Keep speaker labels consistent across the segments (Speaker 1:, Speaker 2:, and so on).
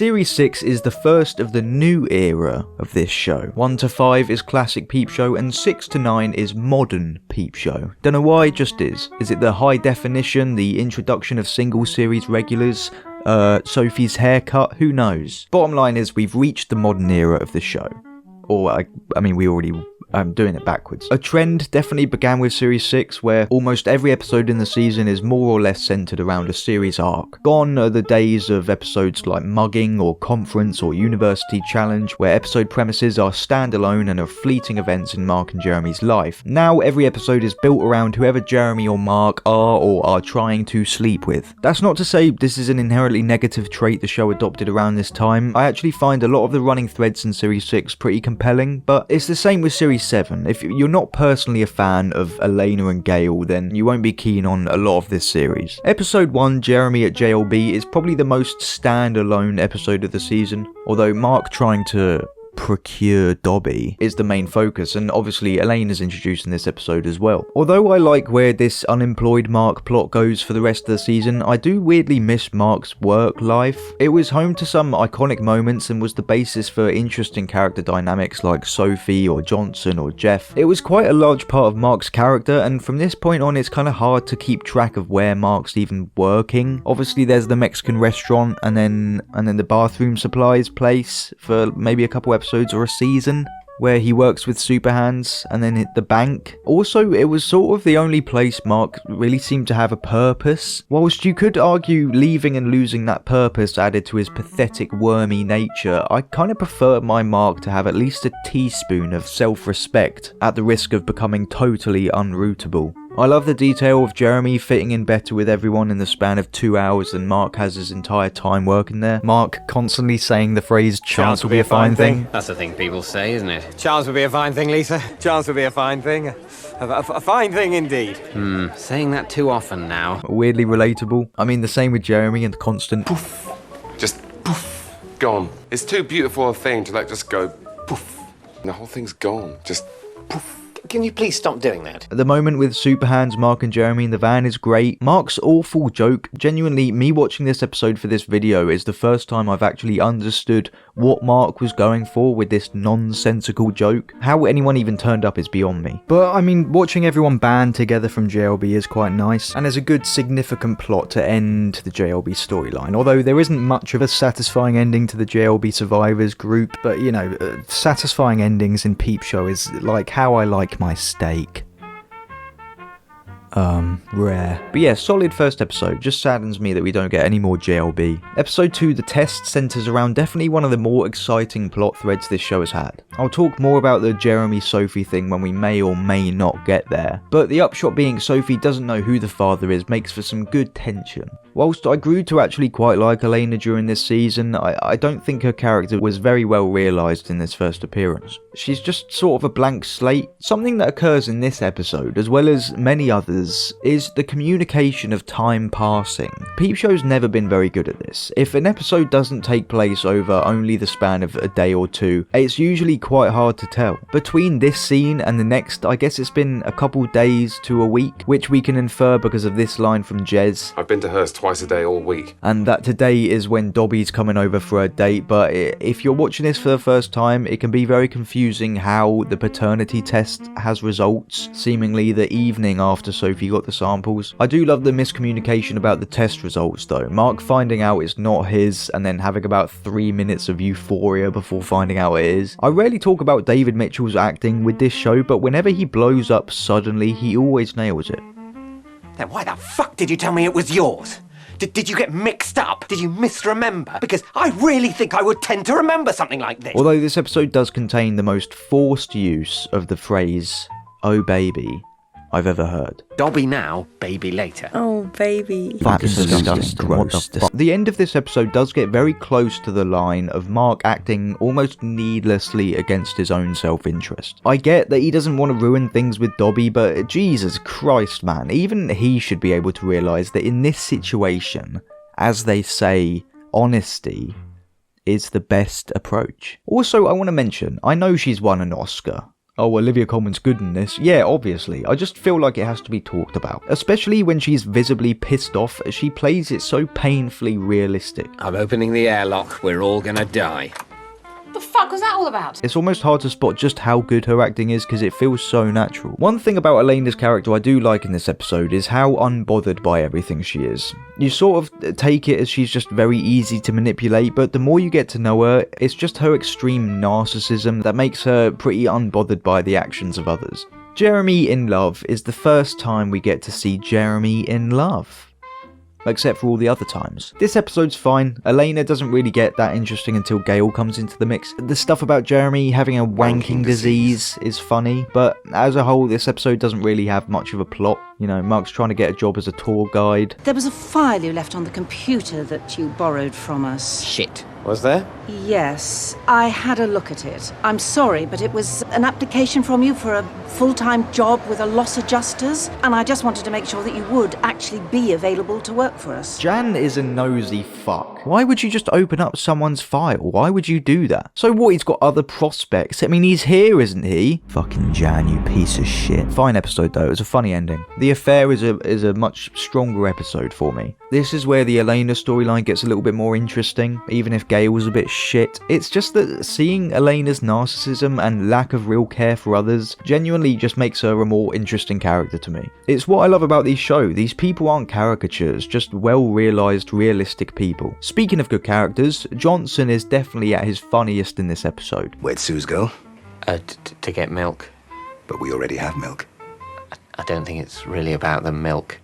Speaker 1: Series 6 is the first of the new era of this show. 1 to 5 is classic Peep Show and 6 to 9 is modern Peep Show. Don't know why, it just is. Is it the high definition, the introduction of single series regulars, Sophie's haircut? Who knows? Bottom line is we've reached the modern era of the show. Or, I mean, we already... I'm doing it backwards. A trend definitely began with Series 6, where almost every episode in the season is more or less centered around a series arc. Gone are the days of episodes like Mugging or Conference or University Challenge, where episode premises are standalone and are fleeting events in Mark and Jeremy's life. Now every episode is built around whoever Jeremy or Mark are or are trying to sleep with. That's not to say this is an inherently negative trait the show adopted around this time. I actually find a lot of the running threads in Series 6 pretty compelling, but it's the same with Series 7. If you're not personally a fan of Elena and Gale, then you won't be keen on a lot of this series. Episode 1, Jeremy at JLB, is probably the most standalone episode of the season, although Mark trying to procure Dobby is the main focus, and obviously Elaine is introduced in this episode as well. Although I like where this unemployed Mark plot goes for the rest of the season, I do weirdly miss Mark's work life. It was home to some iconic moments and was the basis for interesting character dynamics like Sophie or Johnson or Jeff. It was quite a large part of Mark's character, and from this point on it's kind of hard to keep track of where Mark's even working. Obviously there's the Mexican restaurant and then the bathroom supplies place for maybe a couple episodes or a season where he works with Super Hands, and then the bank. Also, it was sort of the only place Mark really seemed to have a purpose. Whilst you could argue leaving and losing that purpose added to his pathetic wormy nature, I kind of prefer my Mark to have at least a teaspoon of self-respect at the risk of becoming totally unrootable. I love the detail of Jeremy fitting in better with everyone in the span of 2 hours than Mark has his entire time working there. Mark constantly saying the phrase, chance will be a fine thing.
Speaker 2: That's the thing people say, isn't it?
Speaker 3: Chance will be a fine thing, Lisa. Chance will be a fine thing. A fine thing indeed.
Speaker 2: Saying that too often now.
Speaker 1: Weirdly relatable. I mean, the same with Jeremy and the constant
Speaker 4: poof. Just poof. Gone. It's too beautiful a thing to just go poof. And the whole thing's gone. Just poof.
Speaker 5: Can you please stop doing that?
Speaker 1: The moment with Super Hands, Mark and Jeremy in the van is great. Mark's awful joke. Genuinely, me watching this episode for this video is the first time I've actually understood what Mark was going for with this nonsensical joke. How anyone even turned up is beyond me. But I mean, watching everyone band together from JLB is quite nice, and there's a good significant plot to end the JLB storyline, although there isn't much of a satisfying ending to the JLB survivors group. But you know, satisfying endings in Peep Show is like how I like my steak. Rare. But yeah, solid first episode. Just saddens me that we don't get any more JLB. Episode 2, The Test, centers around definitely one of the more exciting plot threads this show has had. I'll talk more about the Jeremy-Sophie thing when we may or may not get there. But the upshot being Sophie doesn't know who the father is makes for some good tension. Whilst I grew to actually quite like Elena during this season, I don't think her character was very well realised in this first appearance. She's just sort of a blank slate. Something that occurs in this episode, as well as many others, is the communication of time passing. Peep Show's never been very good at this. If an episode doesn't take place over only the span of a day or two, it's usually quite hard to tell. Between this scene and the next, I guess it's been a couple days to a week, which we can infer because of this line from Jez.
Speaker 4: I've been to hers twice a day all week.
Speaker 1: And that today is when Dobby's coming over for a date, but if you're watching this for the first time, it can be very confusing how the paternity test has results, seemingly the evening after Sophie got the samples. I do love the miscommunication about the test results though. Mark finding out it's not his and then having about 3 minutes of euphoria before finding out it is. I rarely talk about David Mitchell's acting with this show, but whenever he blows up suddenly, he always nails it.
Speaker 5: Then why the fuck did you tell me it was yours? Did you get mixed up? Did you misremember? Because I really think I would tend to remember something like this.
Speaker 1: Although this episode does contain the most forced use of the phrase, "oh baby," I've ever heard.
Speaker 2: Dobby now, baby later.
Speaker 6: Oh, baby.
Speaker 1: That's disgusting. Gross. The end of this episode does get very close to the line of Mark acting almost needlessly against his own self-interest. I get that he doesn't want to ruin things with Dobby, but Jesus Christ, man, even he should be able to realise that in this situation, as they say, honesty is the best approach. Also, I want to mention, I know she's won an Oscar. Oh, Olivia Colman's good in this. Yeah, obviously. I just feel like it has to be talked about. Especially when she's visibly pissed off, as she plays it so painfully realistic.
Speaker 2: I'm opening the airlock. We're all gonna die.
Speaker 6: The fuck was that all about?
Speaker 1: It's almost hard to spot just how good her acting is because it feels so natural. One thing about Elena's character I do like in this episode is how unbothered by everything she is. You sort of take it as she's just very easy to manipulate, but the more you get to know her, it's just her extreme narcissism that makes her pretty unbothered by the actions of others. Jeremy in love is the first time we get to see Jeremy in love. Except for all the other times. This episode's fine. Elena doesn't really get that interesting until Gale comes into the mix. The stuff about Jeremy having a wanking disease is funny, but as a whole, this episode doesn't really have much of a plot. You know, Mark's trying to get a job as a tour guide.
Speaker 7: There was a file you left on the computer that you borrowed from us.
Speaker 2: Shit.
Speaker 3: Was there?
Speaker 7: Yes, I had a look at it. I'm sorry, but it was an application from you for a full-time job with a loss adjusters, and I just wanted to make sure that you would actually be available to work for us.
Speaker 1: Jan is a nosy fuck. Why would you just open up someone's file? Why would you do that? So what, he's got other prospects? I mean, he's here, isn't he? Fucking Jan, you piece of shit. Fine episode though, it was a funny ending. The Affair is a much stronger episode for me. This is where the Elena storyline gets a little bit more interesting, even if Gale was a bit shit. It's just that seeing Elena's narcissism and lack of real care for others genuinely just makes her a more interesting character to me. It's what I love about these shows. These people aren't caricatures, just well-realised, realistic people. Speaking of good characters, Johnson is definitely at his funniest in this episode.
Speaker 8: Where'd Suze go?
Speaker 2: To get milk.
Speaker 8: But we already have milk.
Speaker 2: I don't think it's really about the milk.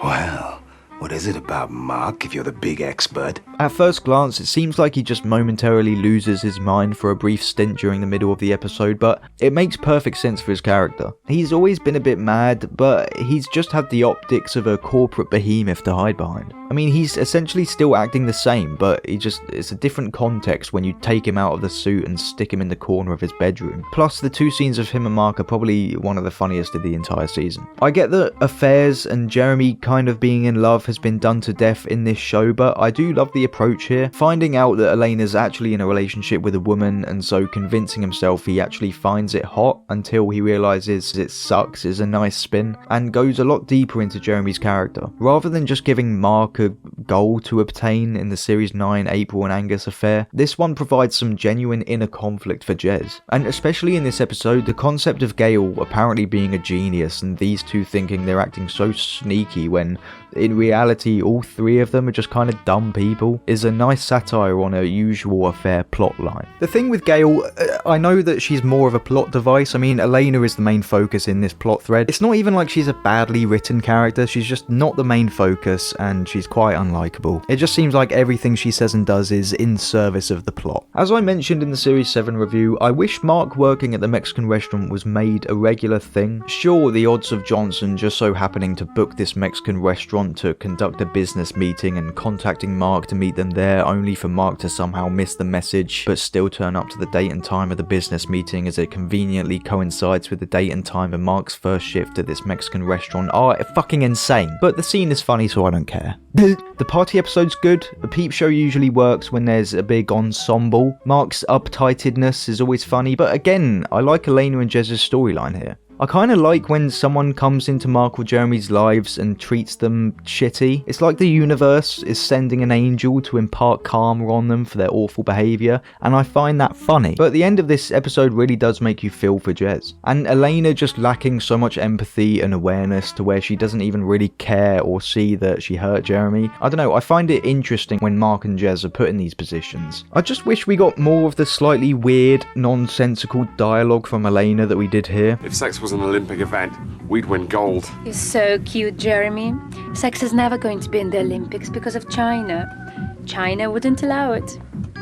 Speaker 8: Well, what is it about, Mark, if you're the big expert?
Speaker 1: At first glance, it seems like he just momentarily loses his mind for a brief stint during the middle of the episode, but it makes perfect sense for his character. He's always been a bit mad, but he's just had the optics of a corporate behemoth to hide behind. I mean, he's essentially still acting the same, but it's a different context when you take him out of the suit and stick him in the corner of his bedroom. Plus, the two scenes of him and Mark are probably one of the funniest of the entire season. I get that Affairs and Jeremy kind of being in love has been done to death in this show, but I do love the approach here. Finding out that Elena's actually in a relationship with a woman, and so convincing himself he actually finds it hot until he realises it sucks is a nice spin, and goes a lot deeper into Jeremy's character. Rather than just giving Mark a goal to obtain in the Series 9 April and Angus affair, this one provides some genuine inner conflict for Jez. And especially in this episode, the concept of Gale apparently being a genius and these two thinking they're acting so sneaky when in reality all three of them are just kind of dumb people is a nice satire on a usual affair plotline. The thing with Gale, I know that she's more of a plot device. I mean, Elena is the main focus in this plot thread. It's not even like she's a badly written character, she's just not the main focus and she's quite unlikable. It just seems like everything she says and does is in service of the plot. As I mentioned in the Series 7 review, I wish Mark working at the Mexican restaurant was made a regular thing. Sure, the odds of Johnson just so happening to book this Mexican restaurant to conduct a business meeting and contacting Mark to meet them there only for Mark to somehow miss the message but still turn up to the date and time of the business meeting as it conveniently coincides with the date and time of Mark's first shift at this Mexican restaurant are fucking insane. But the scene is funny, so I don't care. The party episode's good. The Peep show usually works when there's a big ensemble. Mark's uptightedness is always funny, but again, I like Elena and Jez's storyline here. I kind of like when someone comes into Mark or Jeremy's lives and treats them shitty. It's like the universe is sending an angel to impart karma on them for their awful behaviour, and I find that funny. But the end of this episode really does make you feel for Jez. And Elena just lacking so much empathy and awareness to where she doesn't even really care or see that she hurt Jeremy. I don't know, I find it interesting when Mark and Jez are put in these positions. I just wish we got more of the slightly weird, nonsensical dialogue from Elena that we did here.
Speaker 4: If sex was an Olympic event, we'd win gold.
Speaker 6: You're so cute, Jeremy. Sex is never going to be in the Olympics because of China. China wouldn't allow it.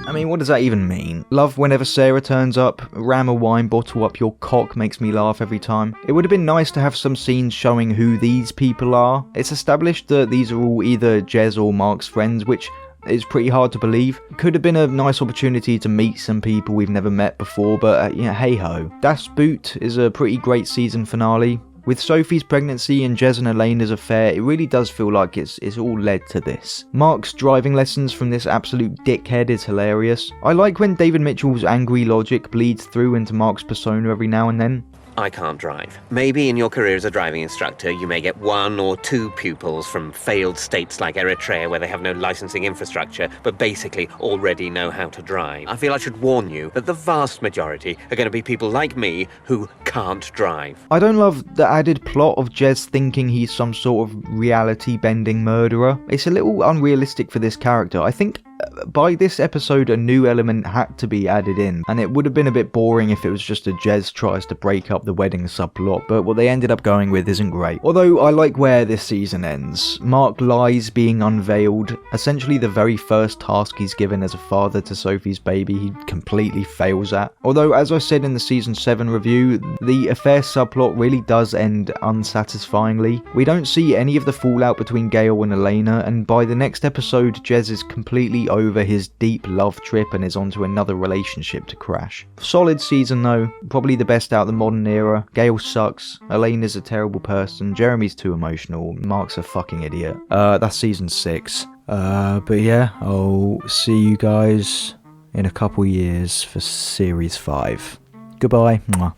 Speaker 1: I mean, what does that even mean? Love whenever Sarah turns up, ram a wine bottle up your cock makes me laugh every time. It would have been nice to have some scenes showing who these people are. It's established that these are all either Jez or Mark's friends, which is pretty hard to believe. Could have been a nice opportunity to meet some people we've never met before, but hey ho. Das Boot is a pretty great season finale. With Sophie's pregnancy and Jez and Elena's affair, it really does feel like it's all led to this. Mark's driving lessons from this absolute dickhead is hilarious. I like when David Mitchell's angry logic bleeds through into Mark's persona every now and then.
Speaker 2: I can't drive. Maybe in your career as a driving instructor, you may get 1 or 2 pupils from failed states like Eritrea where they have no licensing infrastructure, but basically already know how to drive. I feel I should warn you that the vast majority are going to be people like me who can't drive.
Speaker 1: I don't love the added plot of Jez thinking he's some sort of reality-bending murderer. It's a little unrealistic for this character. I think by this episode a new element had to be added in, and it would have been a bit boring if it was just a Jez tries to break up the wedding subplot, but what they ended up going with isn't great. Although I like where this season ends. Mark lies being unveiled, essentially the very first task he's given as a father to Sophie's baby he completely fails at. Although, as I said in the season 7 review, the affair subplot really does end unsatisfyingly. We don't see any of the fallout between Gale and Elena, and by the next episode Jez is completely over his deep love trip and is onto another relationship to crash. Solid season though, probably the best out of the modern era. Gale sucks, Elena's a terrible person, Jeremy's too emotional, Mark's a fucking idiot. That's season 6. But yeah, I'll see you guys in a couple years for series 5. Goodbye. Mwah.